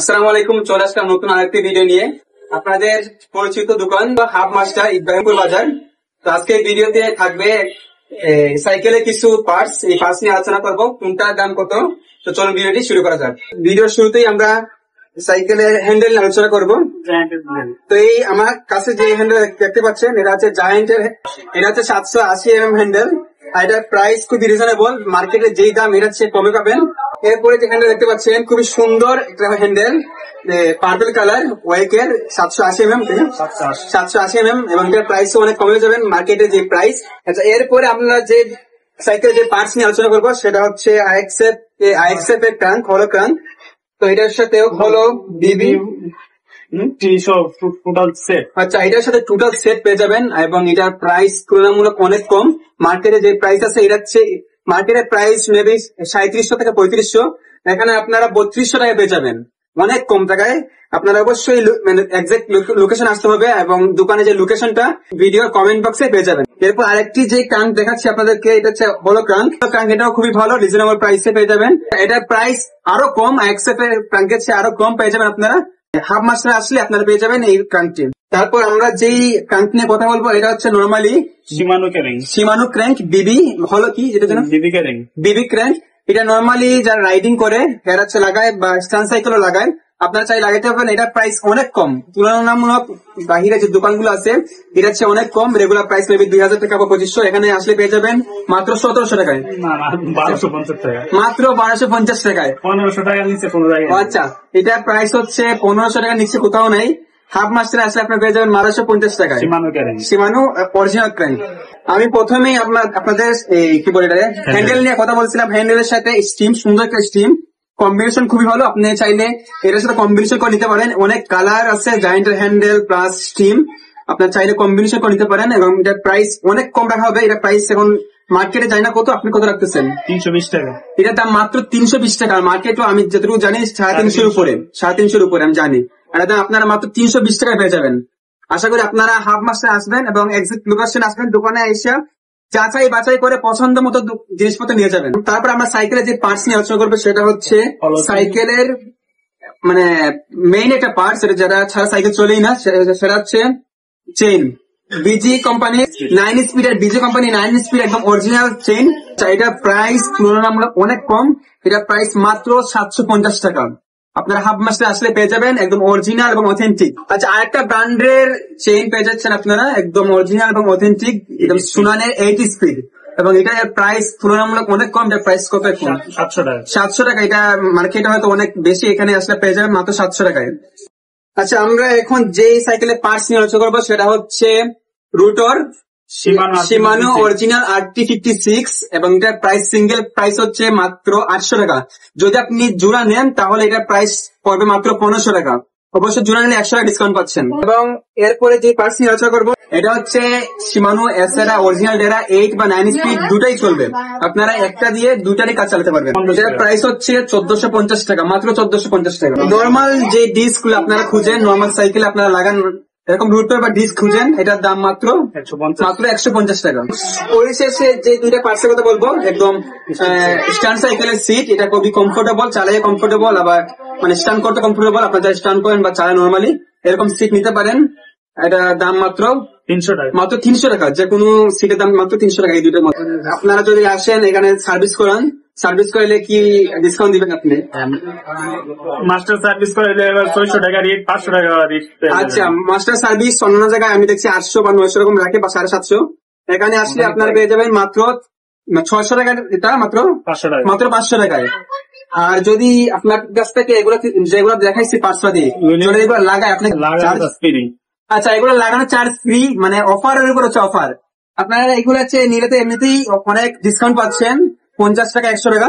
আসসালামু আলাইকুম। চলে আসলাম নতুন আরেকটি ভিডিও নিয়ে। আপনাদের পরিচিত দোকান হাফ মাস্টার ইব্রাহিমপুর বাজার। তো আজকে এই ভিডিওতে থাকবে সাইকেলের কিছু পার্টস। এই পার্টস নিয়ে আলোচনা করবো, কোনটার দাম কত। তো চলুন ভিডিওটি শুরু করা যাক। ভিডিওর শুরুতেই আমরা সাইকেলের হ্যান্ডেল নিয়ে আলোচনা করবো। তো এই আমার কাছে যে হ্যান্ডেল দেখতে পাচ্ছেন, এটা হচ্ছে জায়ান্টের। এটা হচ্ছে 780 হ্যান্ডেল। আর এটার প্রাইস খুবই রিজনেবল, মার্কেটে যেই দাম এটা হচ্ছে কমে পাবেন। এরপরে যে হ্যান্ডেল দেখতে পাচ্ছেন, খুবই সুন্দর একটা হ্যান্ডেল, পার্পল কালার, ওয়েকের 780 এবং এটার প্রাইস অনেক কমে যাবেন মার্কেটে যে প্রাইস। আচ্ছা, এরপরে আমরা যে সাইকেল যে পার্টস নিয়ে আলোচনা করবো সেটা হচ্ছে আইএক্সএফ এর ক্রাঙ্ক, হলো ক্রাঙ্ক। তো এটার সাথে হলো বিবি টোটাল সেট। আচ্ছা, এটার সাথে টোটাল সেট পেয়ে যাবেন এবং এটার প্রাইস তুলনামূলক অনেক কম। মার্কেটে যে প্রাইস আছে এটা হচ্ছে মার্কেটের প্রাইস মেবি 3700 থেকে 3500, এখানে আপনারা 3200 টাকা পেয়ে যাবেন, অনেক কম টাকায়। আপনারা অবশ্যই মানে এক্সাক্ট লোকেশন আসতে হবে এবং দোকানে যে লোকেশনটা ভিডিওর কমেন্ট বক্সে পেয়ে যাবেন। এরপর আরেকটি যে ক্রাঙ্ক দেখাচ্ছি আপনাদেরকে, এটা হচ্ছে হলো ক্রাঙ্ক। এটাও খুবই ভালো, রিজনেবল প্রাইসে পেয়ে যাবেন। এটার প্রাইস আরো কম, আইএক্সএফ এর ক্রাঙ্কের চেয়ে আরো কম পেয়ে যাবেন আপনারা। হাফ মাস্টার আসলে আপনারা পেয়ে যাবেন এই ক্রাঙ্কটি। তারপর আমরা যেই ক্রাঙ্ক নিয়ে কথা বলবো, এটা হচ্ছে নর্মালি শিমানো ক্র্যাঙ্ক বিবি, হলো কি যেটা জানো, বিবি ক্র্যাঙ্ক। এটা নর্মালি যারা রাইডিং করে এরা হচ্ছে লাগায় বা স্ট্যান্ড সাইকেলও লাগায়, আপনারা চাই লাগাইতে পারবেন। এটার প্রাইস অনেক কম তুলনামূলক বাহিরে যে দোকানগুলো আছে এটা হচ্ছে অনেক কম। রেগুলার প্রাইস মেবি 2000 টাকা বা 2500, এখানে আসলে পেয়ে যাবেন মাত্র 1700 টাকায়, মাত্র 1250 টাকায়, 1500 টাকার নিচে কোনো জায়গায়। আচ্ছা, এটার প্রাইস হচ্ছে 1500 টাকার নিচে কোথাও নেই। হাফ মাস্টার আসলে আপনার পেয়ে যাবেন 1250 টাকায়, শিমানো অরিজিনাল ক্র্যাঙ্ক। আমি প্রথমেই আপনাদের কি বলে এটা হ্যান্ডেল নিয়ে কথা বলছিলাম। হ্যান্ডেলের সাথে স্টিম, সুন্দর একটা স্টিম কম্বিনেশন খুবই ভালো। আপনি চাইলে এটার সাথে কম্বিনেশন করে নিতে পারেন, অনেক কালার আছে জায়ান্টের হ্যান্ডেল প্লাস স্টিম, আপনার চাইলে কম্বিনেশন করে নিতে পারেন এবং এটার প্রাইস অনেক কম রাখা হবে। এটার প্রাইস এখন মার্কেটে যায় না কত, আপনি কত রাখতেছেন? 320 টাকা। এটার দাম মাত্র 320 টাকা। মার্কেটও আমি যতটুকু জানি 350 উপরে, 350 উপরে আমি জানি। আর এটা আপনারা মাত্র 320 টাকায় পেয়ে যাবেন। আশা করি আপনারা হাফ মাস্টার আসবেন এবং এক্সাক্ট লোকেশন আসবেন, দোকানে এসে যাচাই বাছাই করে পছন্দ মতো জিনিসপত্র নিয়ে যাবেন। তারপর আমরা সাইকেলের যে পার্টস নিয়ে আলোচনা করবো সেটা হচ্ছে সাইকেলের মানে মেইন একটা পার্ট, সেটা যারা ছাড়া সাইকেল চলেই না, সেটা হচ্ছে চেইন। বিজি কোম্পানি 9 স্পিড আর বিজি কোম্পানি 9 স্পিড একদম অরিজিনাল চেইন। এটা প্রাইস তুলনামূলক অনেক কম, এটা প্রাইস মাত্র 750 টাকা। আপনারা হাফ মাস্টার আসলে পেয়ে যাবেন একদম অরিজিনাল এবং অথেন্টিক। আচ্ছা, আরেকটা ব্র্যান্ডের চেইন পেয়ে যাচ্ছেন আপনারা একদম অরিজিনাল এবং অথেন্টিক, একদম সুনানের 8 স্পিড এবং এটা প্রাইস তুলনামূলক অনেক কম। এটার প্রাইস কত? 700 টাকা। এটা মার্কেটে হয়তো অনেক বেশি, এখানে আসলে পেয়ে যাবেন মাত্র 700 টাকায়। আচ্ছা, আমরা এখন যে সাইকেলের পার্টস নিয়ে আলোচনা করবো সেটা হচ্ছে রুটর শিমানো অরিজিনাল RT56 এবং এটার প্রাইস সিঙ্গেল প্রাইস হচ্ছে মাত্র 800 টাকা। যদি আপনি জোড়া নেন তাহলে এটার প্রাইস পড়বে মাত্র 1500 টাকা। অবশ্যই জোড়া নিলে 100 টাকা ডিসকাউন্ট পাচ্ছেন। এবং এরপরে যে পার্টস নিয়ে আলোচনা করবো এটা হচ্ছে শিমানো এসেরা অরিজিনাল ডেরা 8 বা 9 স্পিড, দুটাই চলবে। আপনারা একটা দিয়ে দুটারই কাজ চালাতে পারবেন। এটার প্রাইস হচ্ছে 1450 টাকা, মাত্র 1450 টাকা। নর্মাল যে ডিস্ক গুলো আপনারা খুঁজেন, নর্মাল সাইকেল আপনারা লাগান এরকম রুটর বা ডিস্ক খুঁজেন, এটার দাম মাত্র 150 টাকা। পরিশেষে যে দুইটা পার্টসের কথা বলবো, একদম স্ট্যান্ড সাইকেলের সিট, এটা খুবই কমফোর্টেবল, চালাইয়ে কমফোর্টেবল, আবার মানে স্ট্যান্ড করতে কমফোর্টেবল। আপনারা যারা স্ট্যান্ড করেন বা চালান নর্মালি এরকম সিট নিতে পারেন। এটা দাম মাত্র 300 টাকা, মাত্র 300 টাকা। যে কোনো সিটের দাম মাত্র 300 টাকা এই দুটোর মধ্যে। আপনারা যদি আসেন এখানে সার্ভিস করান, সার্ভিস করলে কি ডিসকাউন্ট দিবেন আপনি? মাস্টার সার্ভিস করলে 600 টাকা রেট, 500 টাকা রেট। আচ্ছা, মাস্টার সার্ভিস অন্য জায়গায় আমি দেখছি 800 বা 900 এরকম রাখে বা 750। এখানে আসলে আপনারা পেয়ে যাবেন মাত্র 600 টাকা, এটা মাত্র 500 টাকায়। আর যদি আপনার কাছ থেকে এগুলো যেগুলো দেখাইছি পাঁচটা দিয়ে এগুলো লাগায় আপনাকে, আচ্ছা এগুলো লাগানো চার্জ ফ্রি, মানে অফারের উপর হচ্ছে অফার। আপনারা এগুলো হচ্ছে নিলে তো এমনিতেই অনেক ডিসকাউন্ট পাচ্ছেন, 50 টাকা 100 টাকা।